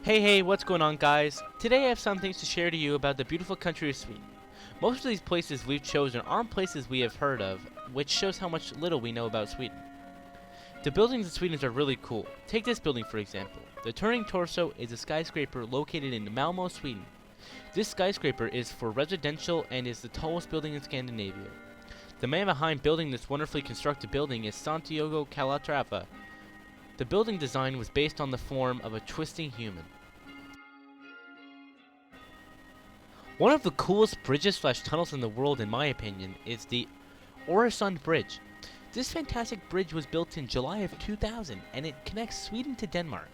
Hey, what's going on, guys? Today I have some things to share to you about the beautiful country of Sweden. Most of these places we've chosen aren't places we have heard of, which shows how much little we know about Sweden. The buildings in Sweden are really cool. Take this building for example. The Turning Torso is a skyscraper located in Malmö, Sweden. This skyscraper is for residential and is the tallest building in Scandinavia. The man behind building this wonderfully constructed building is Santiago Calatrava. The building design was based on the form of a twisting human. One of the coolest bridges/tunnels in the world, in my opinion, is the Öresund Bridge. This fantastic bridge was built in July of 2000, and it connects Sweden to Denmark.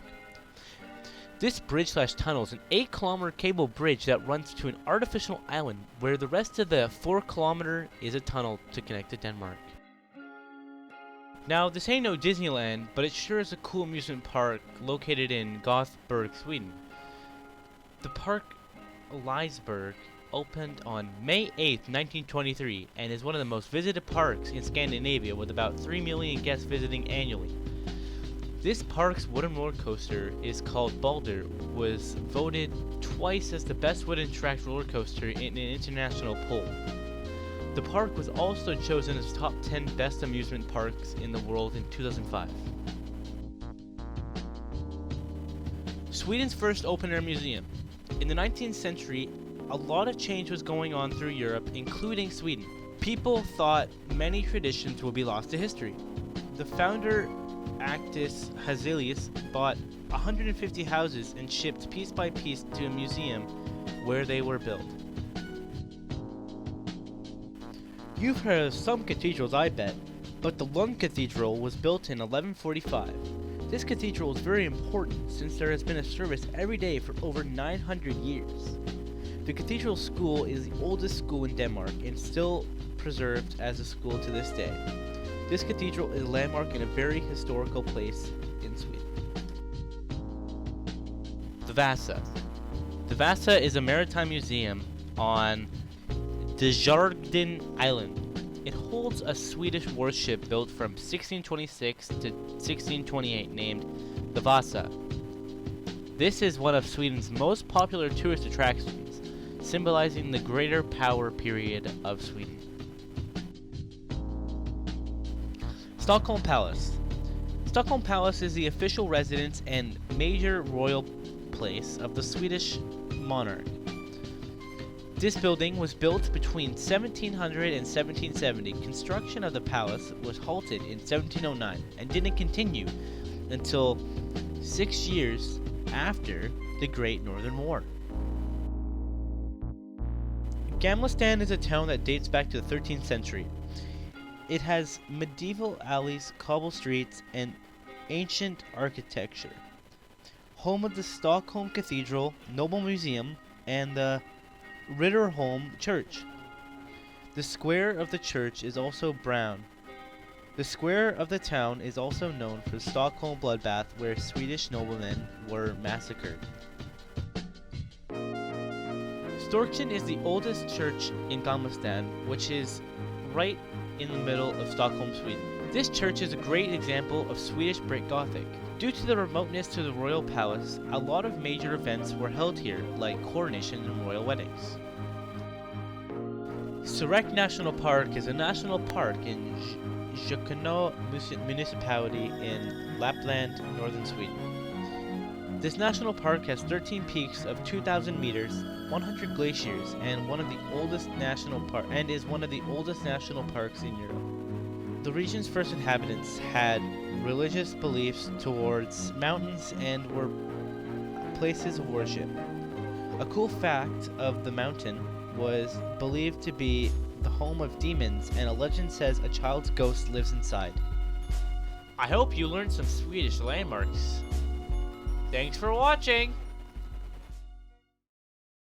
This bridge/tunnel is an 8-kilometer cable bridge that runs to an artificial island, where the rest of the 4-kilometer is a tunnel to connect to Denmark. Now, this ain't no Disneyland, but it sure is a cool amusement park located in Gothenburg, Sweden. The park Liseberg opened on May 8, 1923, and is one of the most visited parks in Scandinavia, with about 3 million guests visiting annually. This park's wooden roller coaster is called Balder, was voted twice as the best wooden track roller coaster in an international poll. The park was also chosen as top 10 best amusement parks in the world in 2005. Sweden's first open-air museum. In the 19th century, a lot of change was going on through Europe, including Sweden. People thought many traditions would be lost to history. The founder, Actus Hazelius, bought 150 houses and shipped piece by piece to a museum where they were built. You've heard of some cathedrals, I bet, but the Lund Cathedral was built in 1145. This cathedral is very important since there has been a service every day for over 900 years. The cathedral school is the oldest school in Denmark and still preserved as a school to this day. This cathedral is a landmark in a very historical place in Sweden. The Vasa. The Vasa is a maritime museum on Djurgården Island. It holds a Swedish warship built from 1626 to 1628 named the Vasa. This is one of Sweden's most popular tourist attractions, symbolizing the greater power period of Sweden. Stockholm Palace. Stockholm Palace is the official residence and major royal place of the Swedish monarch. This building was built between 1700 and 1770. Construction of the palace was halted in 1709 and didn't continue until 6 years after the Great Northern War. Gamla Stan is a town that dates back to the 13th century. It has medieval alleys, cobble streets, and ancient architecture. Home of the Stockholm Cathedral, Noble Museum, and the Riddarholm Church. The square of the church is also brown. The square of the town is also known for the Stockholm bloodbath, where Swedish noblemen were massacred. Storksen is the oldest church in Gamla Stan, which is right in the middle of Stockholm, Sweden. This church is a great example of Swedish Brick Gothic. Due to the remoteness to the royal palace, a lot of major events were held here, like coronation and royal weddings. Sarek National Park is a national park in Jokkmokk municipality in Lapland, northern Sweden. This national park has 13 peaks of 2,000 meters, 100 glaciers, and is one of the oldest national parks in Europe. The region's first inhabitants had religious beliefs towards mountains and were places of worship. A cool fact of the mountain was believed to be the home of demons, and a legend says a child's ghost lives inside. I hope you learned some Swedish landmarks. Thanks for watching!